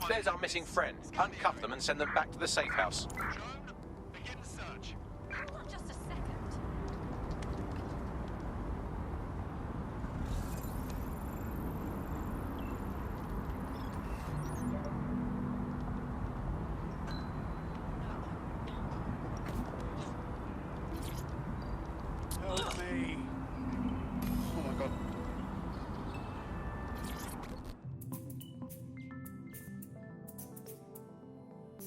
There's our missing friend. Uncuff them and send them back to the safe house. Begin the search. Just a second. Help me. Oh my god.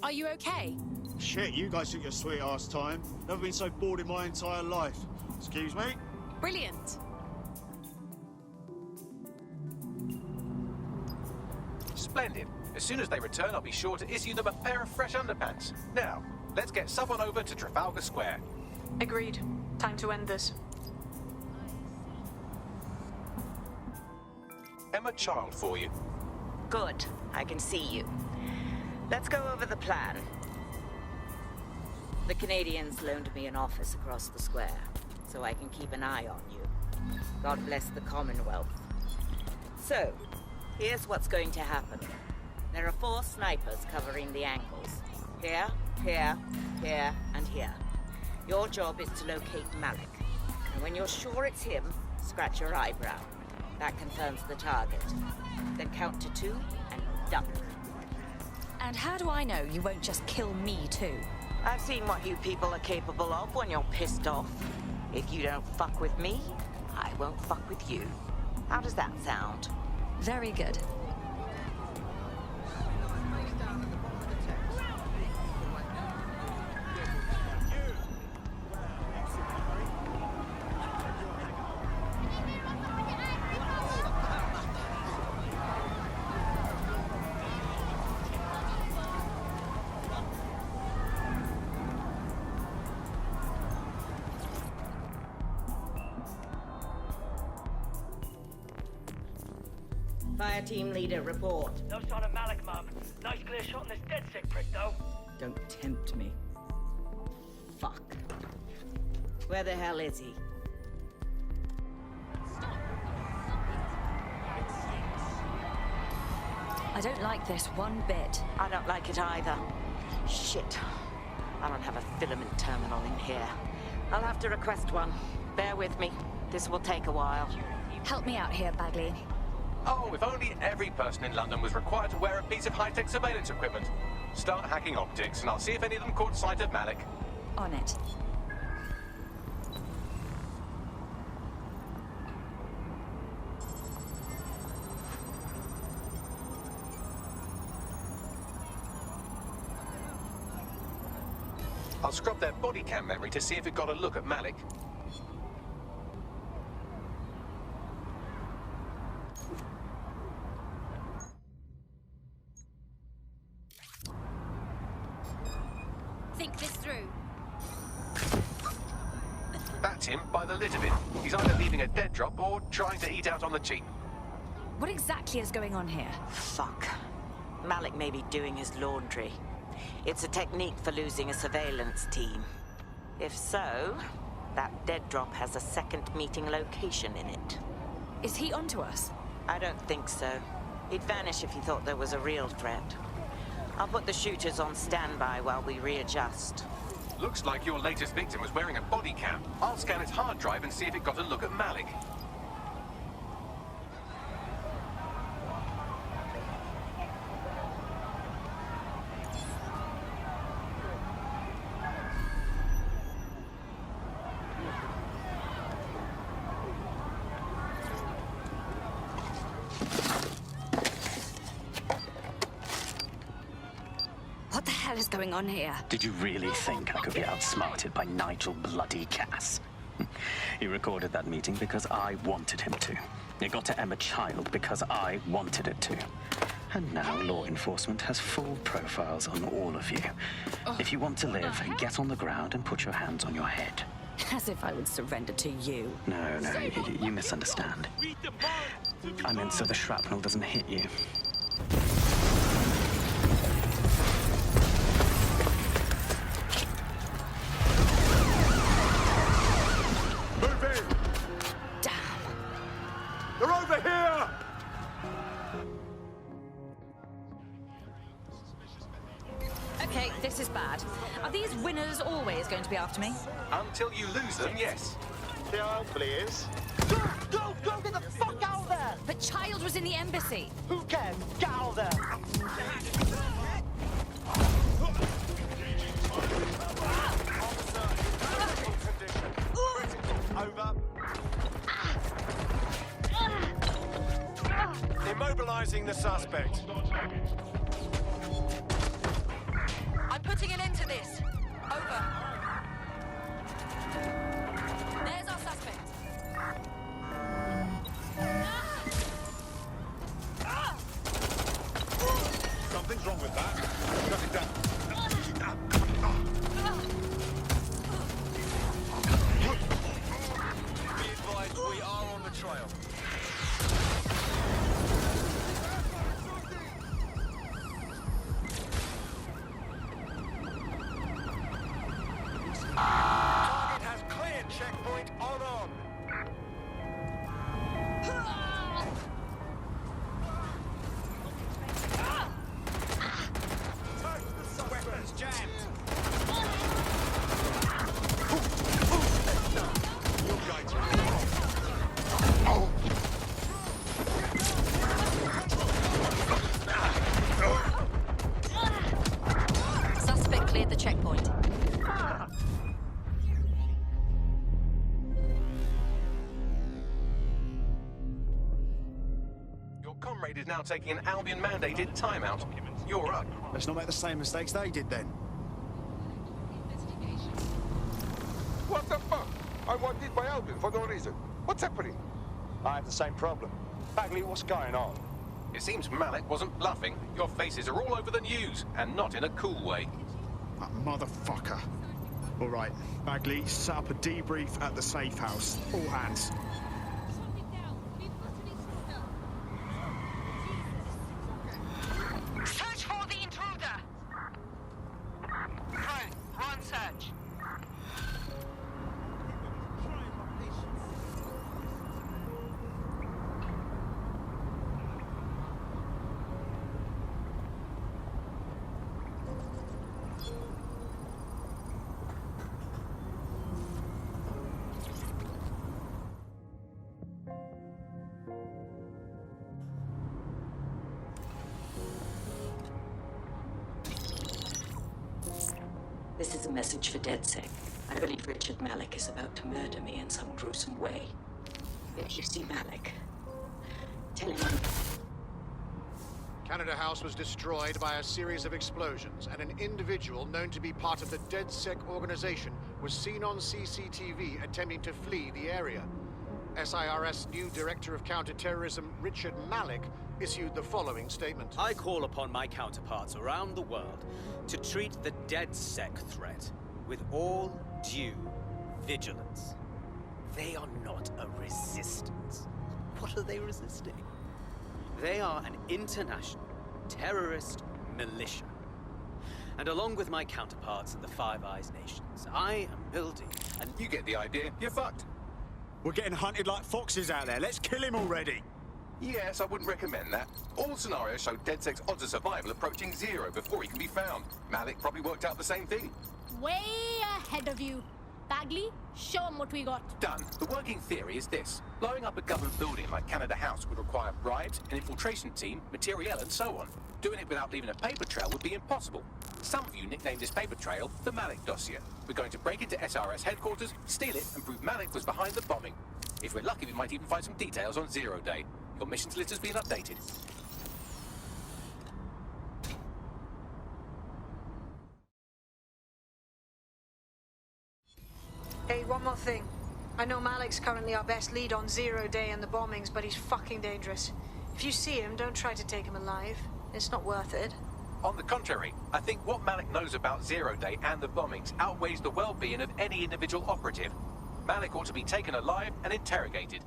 Are you okay? Shit, you guys took your sweet ass time. Never been so bored in my entire life. Excuse me? Brilliant. Splendid. As soon as they return, I'll be sure to issue them a pair of fresh underpants. Now, let's get someone over to Trafalgar Square. Agreed. Time to end this. Emma Child for you. Good. I can see you. Let's go over the plan. The Canadians loaned me an office across the square, so I can keep an eye on you. God bless the Commonwealth. So, here's what's going to happen. There are 4 snipers covering the angles. Here, here, here, and here. Your job is to locate Malik. And when you're sure it's him, scratch your eyebrow. That confirms the target. Then count to 2 and duck. And how do I know you won't just kill me too? I've seen what you people are capable of when you're pissed off. If you don't fuck with me, I won't fuck with you. How does that sound? Very good. Fire team leader, report. No sign of Malik, Mum. Nice clear shot on this dead sick prick, though. Don't tempt me. Fuck. Where the hell is he? I don't like this one bit. I don't like it either. Shit. I don't have a filament terminal in here. I'll have to request one. Bear with me. This will take a while. Help me out here, Bagley. Oh, if only every person in London was required to wear a piece of high-tech surveillance equipment. Start hacking optics, and I'll see if any of them caught sight of Malik. On it. I'll scrub their body cam memory to see if it got a look at Malik. Think this through. That's him, by the lid of it. He's either leaving a dead drop or trying to eat out on the cheap. What exactly is going on here? Fuck. Malik may be doing his laundry. It's a technique for losing a surveillance team. If so, that dead drop has a second meeting location in it. Is he onto us? I don't think so. He'd vanish if he thought there was a real threat. I'll put the shooters on standby while we readjust. Looks like your latest victim was wearing a body cam. I'll scan its hard drive and see if it got a look at Malik. What the hell is going on here? Did you really think I could be outsmarted by Nigel bloody Cass? He recorded that meeting because I wanted him to. It got to Emma Child because I wanted it to. And now law enforcement has full profiles on all of you. If you want to live, get on the ground and put your hands on your head. As if I would surrender to you. No, you misunderstand. I meant so the shrapnel doesn't hit you. this is bad. Are these winners always going to be after me? Until you lose them, yes. Yeah, hopefully it is. Go! Get the fuck out of there! The child was in the embassy. Who cares? Get out of there! Over. Immobilizing the suspect. I'm putting an end to this. Over. There's our suspect. Something's wrong with that. Shut it down. Be advised, we are on the trail. Target has cleared checkpoint on. Weapons jammed. You're going Suspect cleared the checkpoint. Your comrade is now taking an Albion-mandated timeout. You're up. Let's not make the same mistakes they did then. What the fuck? I wanted by Albion for no reason. What's happening? I have the same problem. Bagley, what's going on? It seems Malik wasn't bluffing. Your faces are all over the news, and not in a cool way. That motherfucker. All right, Bagley, set up a debrief at the safe house. All hands. Search for the intruder! Run search. This is a message for DedSec. I believe Richard Malik is about to murder me in some gruesome way. If you see Malik, tell him Canada House was destroyed by a series of explosions, and an individual known to be part of the DedSec organization was seen on CCTV attempting to flee the area. SIRS new Director of Counterterrorism, Richard Malik, issued the following statement. I call upon my counterparts around the world to treat the DedSec threat with all due vigilance. They are not a resistance. What are they resisting? They are an international terrorist militia. And along with my counterparts in the Five Eyes nations, I am building and You get the idea. You're fucked. We're getting hunted like foxes out there. Let's kill him already. Yes, I wouldn't recommend that. All scenarios show DedSec's odds of survival approaching 0 before he can be found. Malik probably worked out the same thing. Way ahead of you. Bagley, show him what we got. Done. The working theory is this. Blowing up a government building like Canada House would require bribes, an infiltration team, materiel, and so on. Doing it without leaving a paper trail would be impossible. Some of you nicknamed this paper trail the Malik dossier. We're going to break into SRS headquarters, steal it, and prove Malik was behind the bombing. If we're lucky, we might even find some details on 0 Day. Your missions list has been updated. Hey, one more thing. I know Malik's currently our best lead on 0 Day and the bombings, but he's fucking dangerous. If you see him, don't try to take him alive. It's not worth it. On the contrary, I think what Malik knows about 0 Day and the bombings outweighs the well-being of any individual operative. Malik ought to be taken alive and interrogated.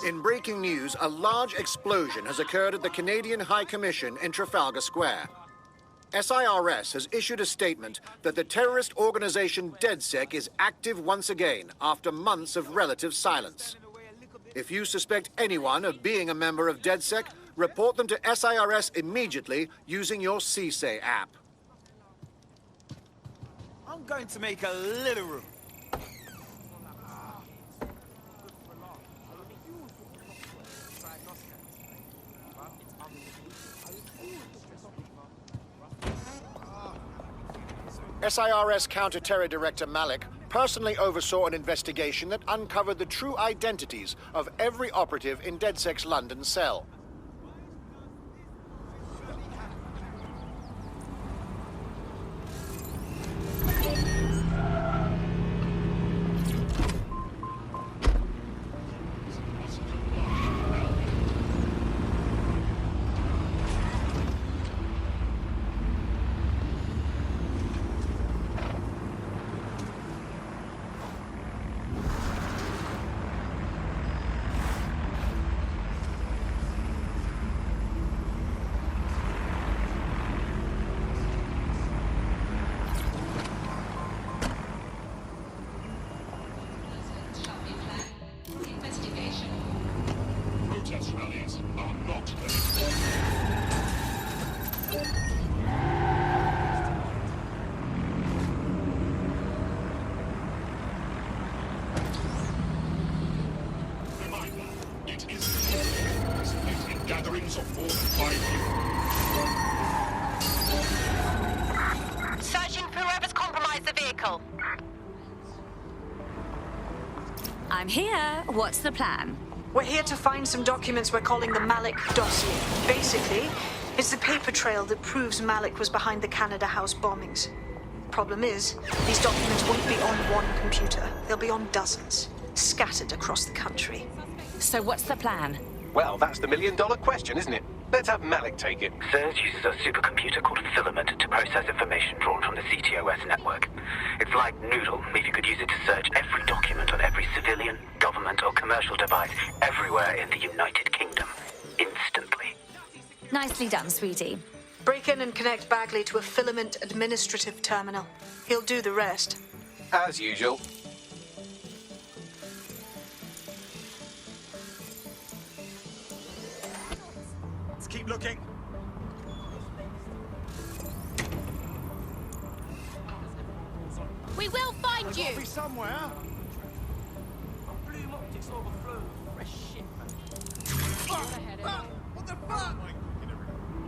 In breaking news, a large explosion has occurred at the Canadian High Commission in Trafalgar Square. SIRS has issued a statement that the terrorist organization DedSec is active once again after months of relative silence. If you suspect anyone of being a member of DedSec, Report them to SIRS immediately using your CSAY app. I'm going to make a little room. SIRS Counter-Terror Director Malik personally oversaw an investigation that uncovered the true identities of every operative in DedSec's London cell. Protest rallies are not Reminder, it is illegal in gatherings of more than 5 people. Searching for whoever's compromised the vehicle. I'm here. What's the plan? We're here to find some documents we're calling the Malik dossier. Basically, it's the paper trail that proves Malik was behind the Canada House bombings. Problem is, these documents won't be on one computer. They'll be on dozens, scattered across the country. So what's the plan? Well, that's the million-dollar question, isn't it? Let's have Malik take it. CERS uses a supercomputer called Filament to process information drawn from the CTOS network. It's like Noodle, if you could use it to search every document on every civilian, government or commercial device everywhere in the United Kingdom. Instantly. Nicely done, sweetie. Break in and connect Bagley to a Filament administrative terminal. He'll do the rest. As usual. Keep looking. We will find you! Be somewhere. Bloom optics overflow. Fresh shit, man. What the fuck?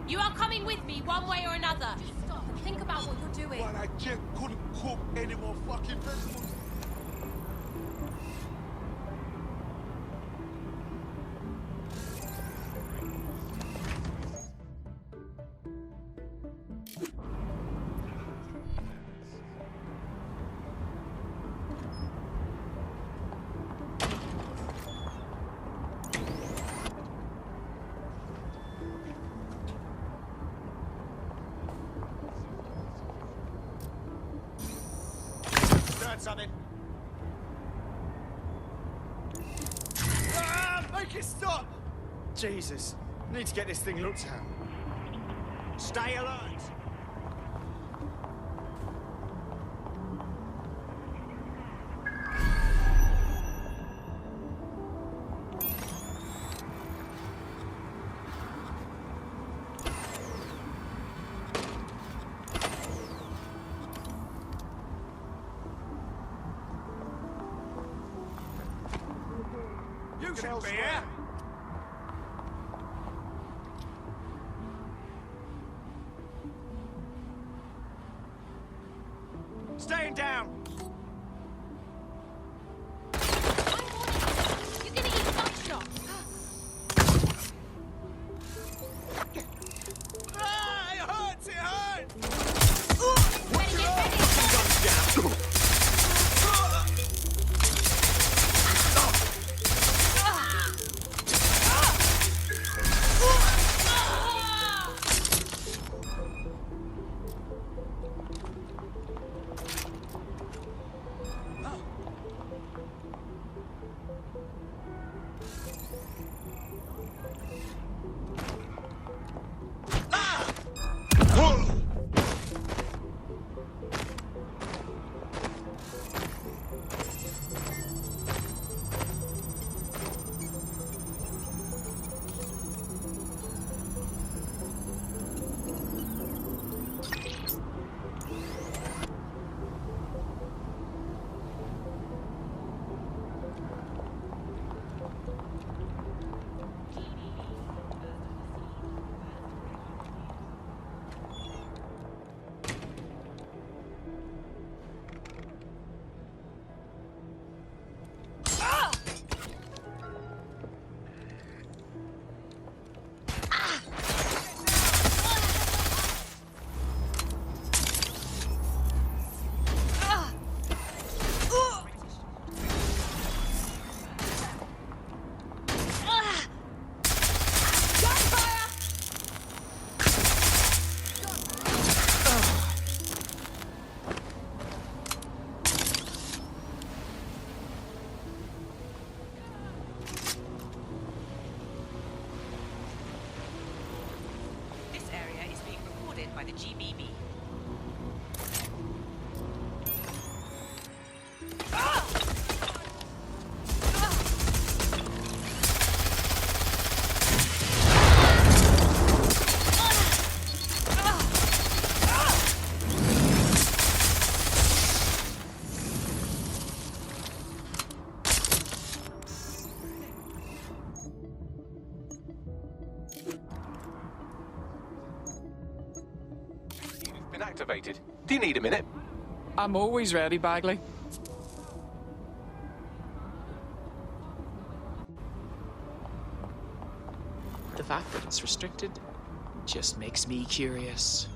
You are coming with me one way or another. Stop and think about what you're doing. But I just couldn't cook any more fucking vegetables. Something. Make it stop! Jesus, need to get this thing looked at. Stay alert! You should be here. Staying down. You're gonna eat buckshot. Ah, it hurts, it hurts! Better get ready. be me. Been activated. Do you need a minute? I'm always ready, Bagley. The fact that it's restricted just makes me curious.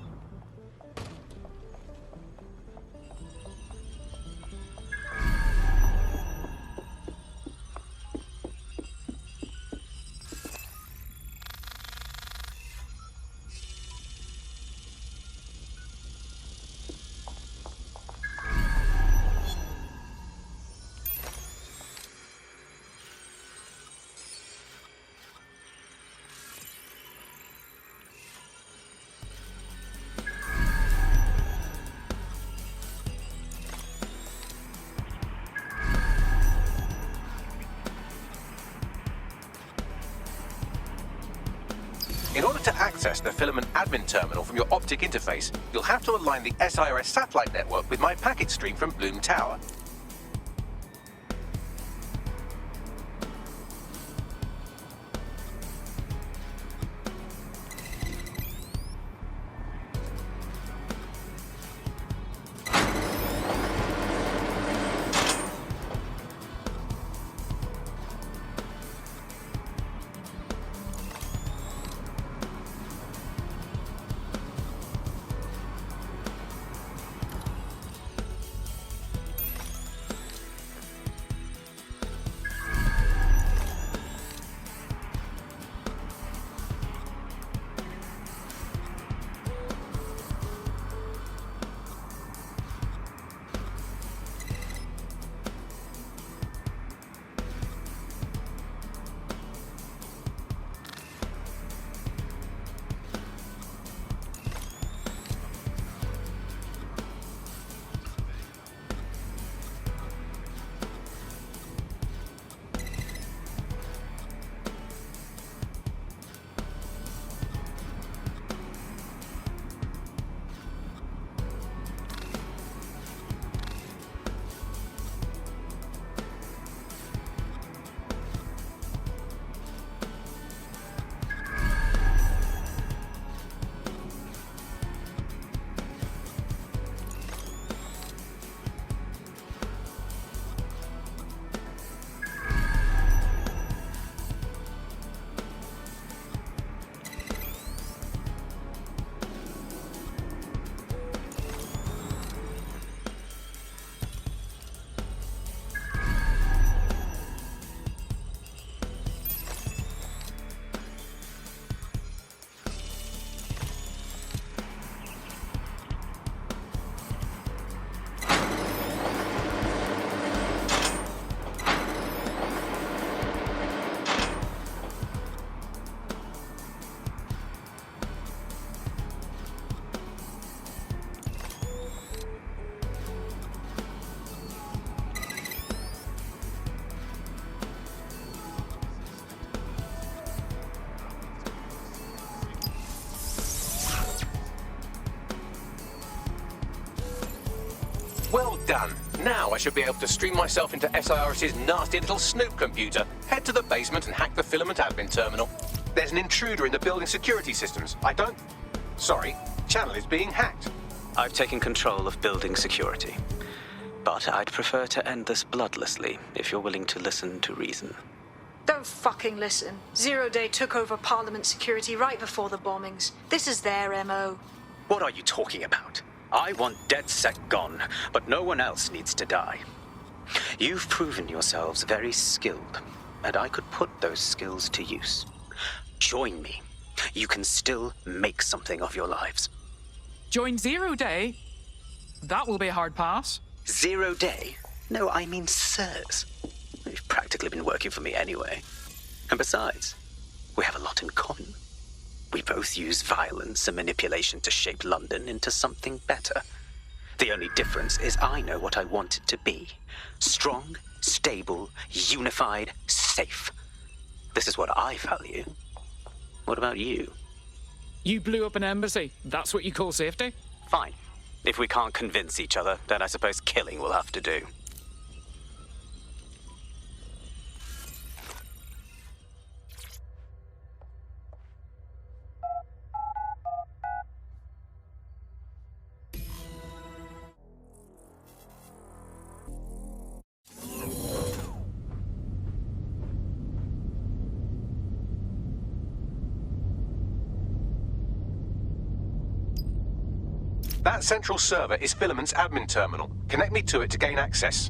In order to access the filament admin terminal from your optic interface, you'll have to align the SIRS satellite network with my packet stream from Bloom Tower. Well done. Now I should be able to stream myself into SIRS's nasty little snoop computer, head to the basement and hack the filament admin terminal. There's an intruder in the building security systems. Sorry, channel is being hacked. I've taken control of building security. But I'd prefer to end this bloodlessly, if you're willing to listen to reason. Don't fucking listen. Zero Day took over Parliament security right before the bombings. This is their MO. What are you talking about? I want DedSec gone, but no one else needs to die. You've proven yourselves very skilled, and I could put those skills to use. Join me. You can still make something of your lives. Join Zero Day? That will be a hard pass. 0 Day? No, I mean SIRS. You've practically been working for me anyway. And besides, we have a lot in common. We both use violence and manipulation to shape London into something better. The only difference is I know what I want it to be. Strong, stable, unified, safe. This is what I value. What about you? You blew up an embassy. That's what you call safety? Fine. If we can't convince each other, then I suppose killing will have to do. That central server is Filament's admin terminal. Connect me to it to gain access.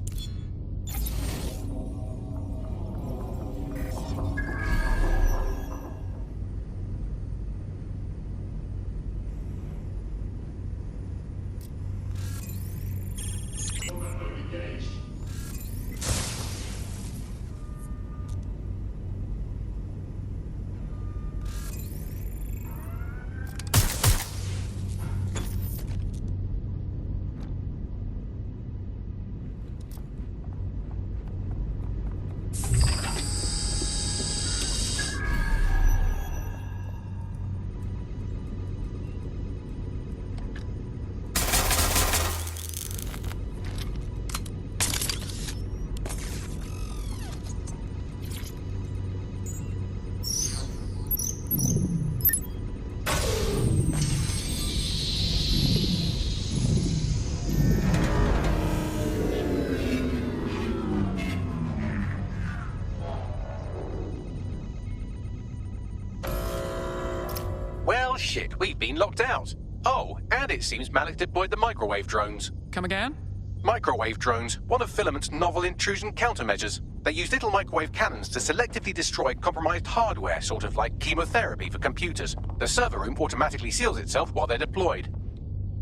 Well, shit, we've been locked out. Oh, and it seems Malik deployed the microwave drones. Come again? Microwave drones, one of Filament's novel intrusion countermeasures. They use little microwave cannons to selectively destroy compromised hardware, sort of like chemotherapy for computers. The server room automatically seals itself while they're deployed.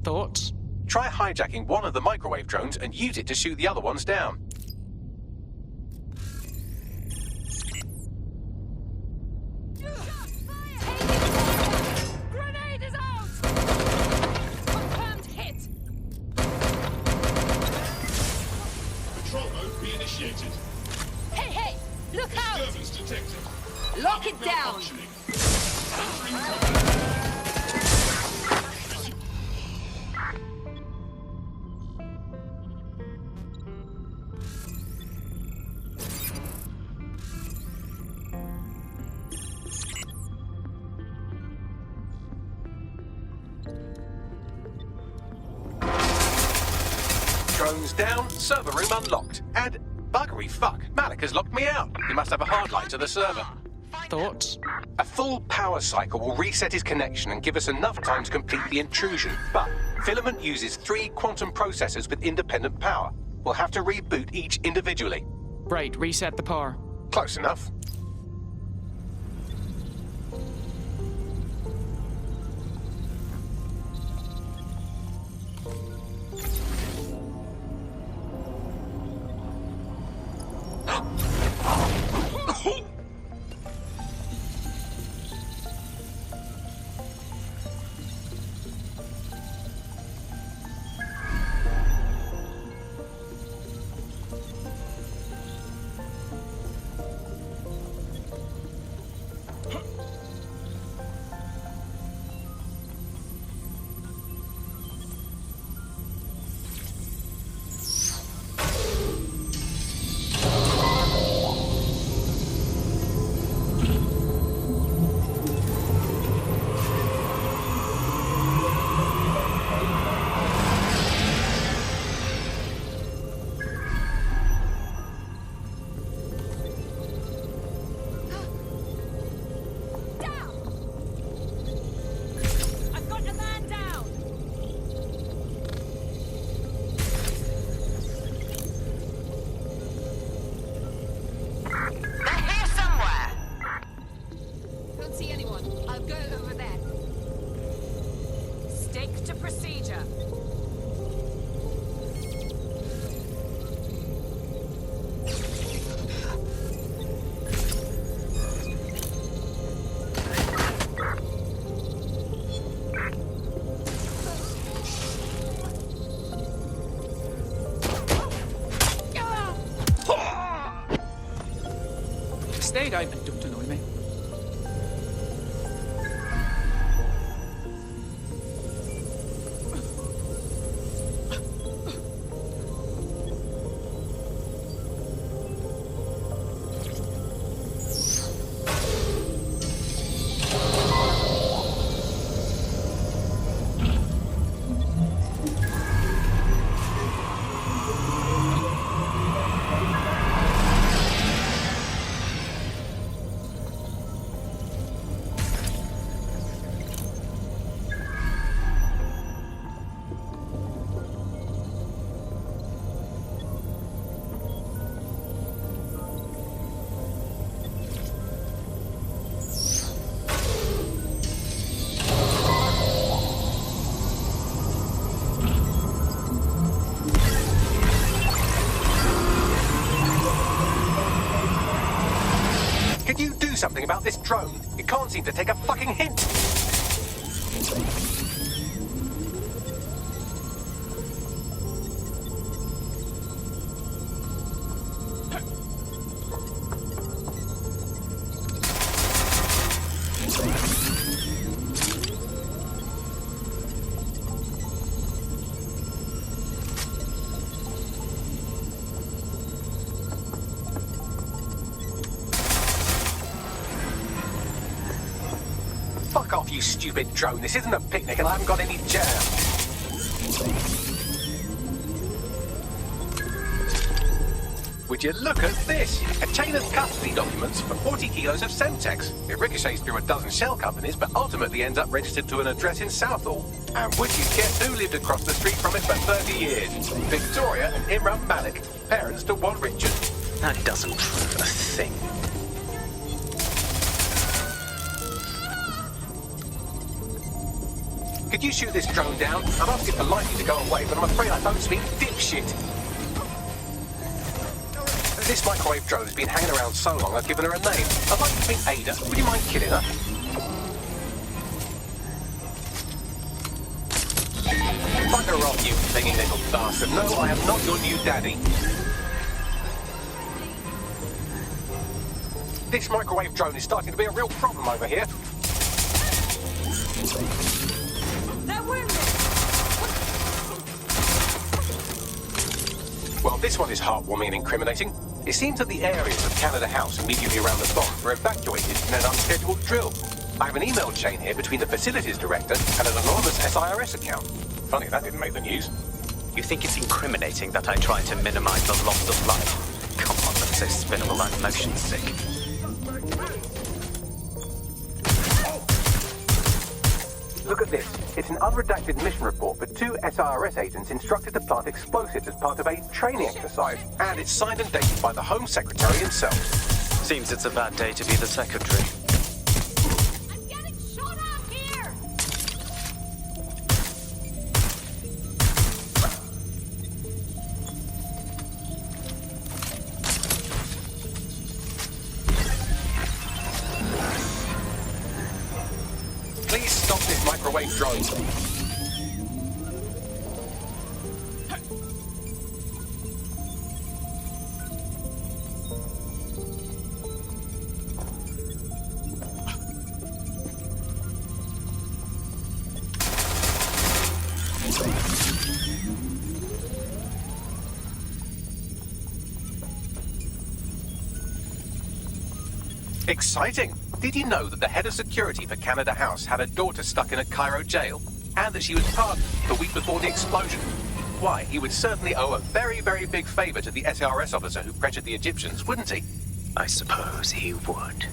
Thoughts? Try hijacking one of the microwave drones and use it to shoot the other ones down. Grenade is out! Confirmed hit! Patrol mode reinitiated. Hey! Look out! Disturbance detected. Lock it down! Entering cover. Drones down, server room unlocked. And buggery fuck, Malik has locked me out. He must have a hard line to the server. Thoughts? A full power cycle will reset his connection and give us enough time to complete the intrusion. But Filament uses 3 quantum processors with independent power. We'll have to reboot each individually. Right, reset the power. Close enough. stayed open, don't annoy me. Can you do something about this drone? It can't seem to take a fucking hint. Fuck off, you stupid drone. This isn't a picnic and I haven't got any jam. Would you look at this? A chain of custody documents for 40 kilos of Semtex. It ricochets through a dozen shell companies, but ultimately ends up registered to an address in Southall. And would you guess who lived across the street from it for 30 years? Victoria and Imran Malik, parents to one Richard. That doesn't prove a thing. Could you shoot this drone down? I've asked it politely to go away, but I'm afraid I don't speak dipshit. This microwave drone has been hanging around so long I've given her a name. I'd like to meet Ada. Would you mind killing her? Bugger off, you clinging little bastard. No, I am not your new daddy. This microwave drone is starting to be a real problem over here. Well, this one is heartwarming and incriminating. It seems that the areas of Canada House immediately around the bomb were evacuated in an unscheduled drill. I have an email chain here between the facilities director and an anonymous SIRS account. Funny that didn't make the news. You think it's incriminating that I try to minimize the loss of life? Come on, that's so spinnable I'm motion sick. Look at this. It's an unredacted mission report for 2 SIRS agents instructed to plant explosives as part of a training exercise. And it's signed and dated by the Home Secretary himself. Seems it's a bad day to be the secretary. I'm getting shot out here! Please stop this microwave drone. Exciting! Did you know that the head of security for Canada House had a daughter stuck in a Cairo jail? And that she was pardoned the week before the explosion? Why, he would certainly owe a very, very big favor to the SRS officer who pressured the Egyptians, wouldn't he? I suppose he would.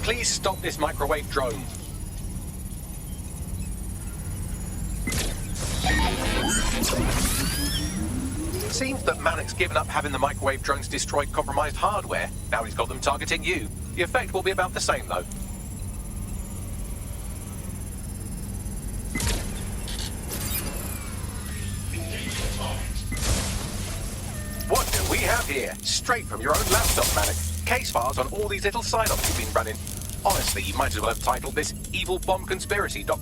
Please stop this microwave drone. Seems that Malik's given up having the microwave drones destroy compromised hardware. Now he's got them targeting you. The effect will be about the same, though. What do we have here? Straight from your own laptop, Malik. Case files on all these little sign-offs you've been running. Honestly, you might as well have titled this Evil Bomb Conspiracy, Doc.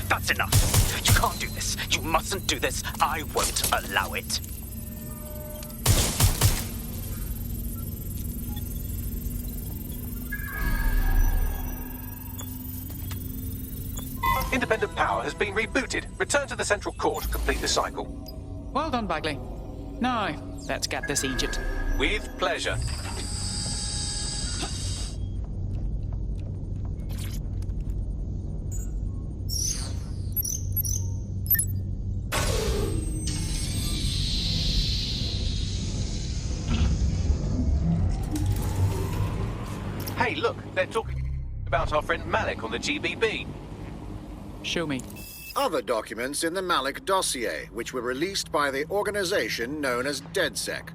That's enough. You can't do this. You mustn't do this. I won't allow it. Independent power has been rebooted. Return to the central core to complete the cycle. Well done, Bagley. Now, let's get this Egypt. With pleasure. Hey, look, they're talking about our friend Malik on the GBB. Show me. Other documents in the Malik dossier, which were released by the organization known as DedSec.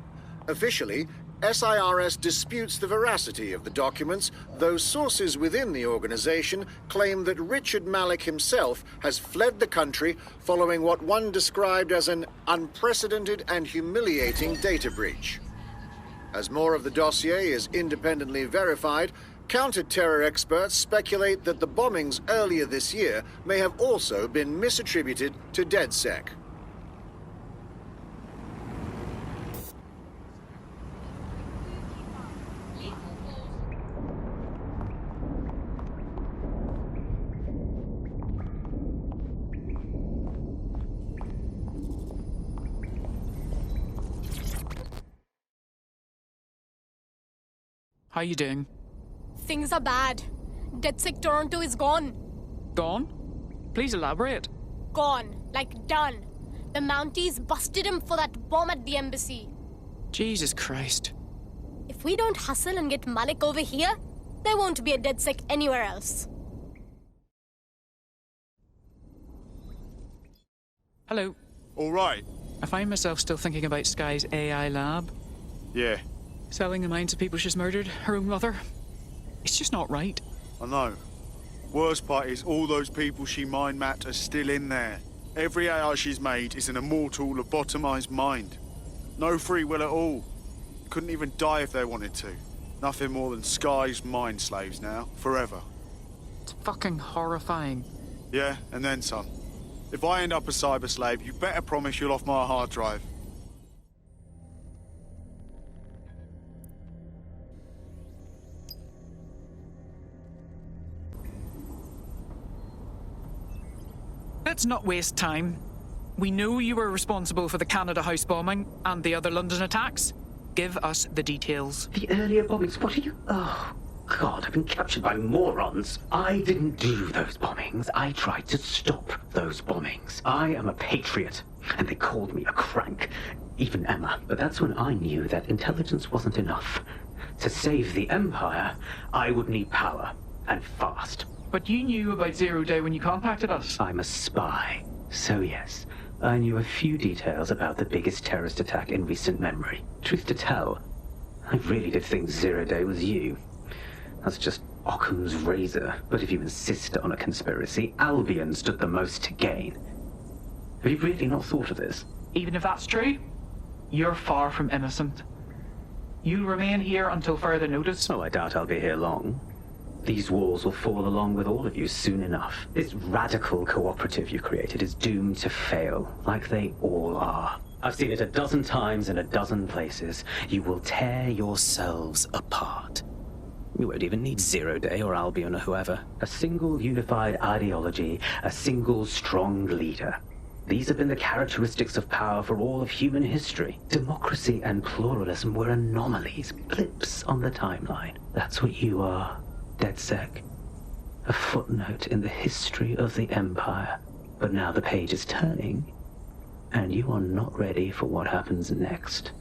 Officially, SIRS disputes the veracity of the documents, though sources within the organization claim that Richard Malik himself has fled the country following what one described as an unprecedented and humiliating data breach. As more of the dossier is independently verified, counter-terror experts speculate that the bombings earlier this year may have also been misattributed to DedSec. How you doing? Things are bad. DedSec Toronto is gone. Gone? Please elaborate. Gone. Like done. The Mounties busted him for that bomb at the embassy. Jesus Christ. If we don't hustle and get Malik over here, there won't be a DedSec anywhere else. Hello. All right. I find myself still thinking about Sky's AI lab. Yeah. Selling the minds of people she's murdered, her own mother. It's just not right. I know. Worst part is all those people she mind-mapped are still in there. Every AI she's made is an immortal, lobotomized mind. No free will at all. Couldn't even die if they wanted to. Nothing more than Sky's mind slaves now, forever. It's fucking horrifying. Yeah, and then some. If I end up a cyber slave, you better promise you'll off my hard drive. Let's not waste time. We know you were responsible for the Canada House bombing and the other London attacks. Give us the details. The earlier bombings? What are you... Oh, God, I've been captured by morons. I didn't do those bombings. I tried to stop those bombings. I am a patriot, and they called me a crank. Even Emma. But that's when I knew that intelligence wasn't enough. To save the Empire, I would need power, and fast. But you knew about Zero Day when you contacted us. I'm a spy. So yes, I knew a few details about the biggest terrorist attack in recent memory. Truth to tell, I really did think Zero Day was you. That's just Occam's razor. But if you insist on a conspiracy, Albion stood the most to gain. Have you really not thought of this? Even if that's true, you're far from innocent. You'll remain here until further notice. Oh, I doubt I'll be here long. These walls will fall along with all of you soon enough. This radical cooperative you created is doomed to fail, like they all are. I've seen it a dozen times in a dozen places. You will tear yourselves apart. You won't even need Zero Day or Albion or whoever. A single unified ideology, a single strong leader. These have been the characteristics of power for all of human history. Democracy and pluralism were anomalies, blips on the timeline. That's what you are. DedSec. A footnote in the history of the Empire. But now the page is turning, and you are not ready for what happens next.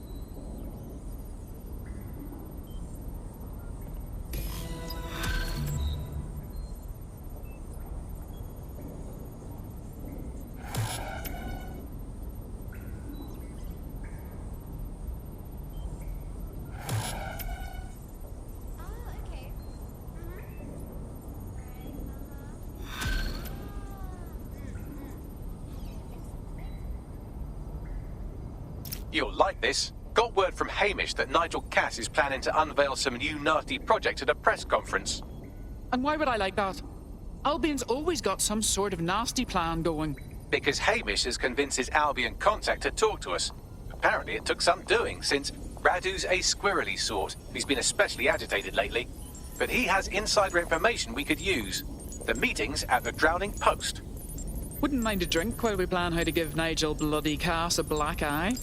You'll like this. Got word from Hamish that Nigel Cass is planning to unveil some new nasty project at a press conference. And why would I like that? Albion's always got some sort of nasty plan going. Because Hamish has convinced his Albion contact to talk to us. Apparently it took some doing, since Radu's a squirrely sort. He's been especially agitated lately. But he has insider information we could use. The meeting's at the Drowning Post. Wouldn't mind a drink while we plan how to give Nigel bloody Cass a black eye.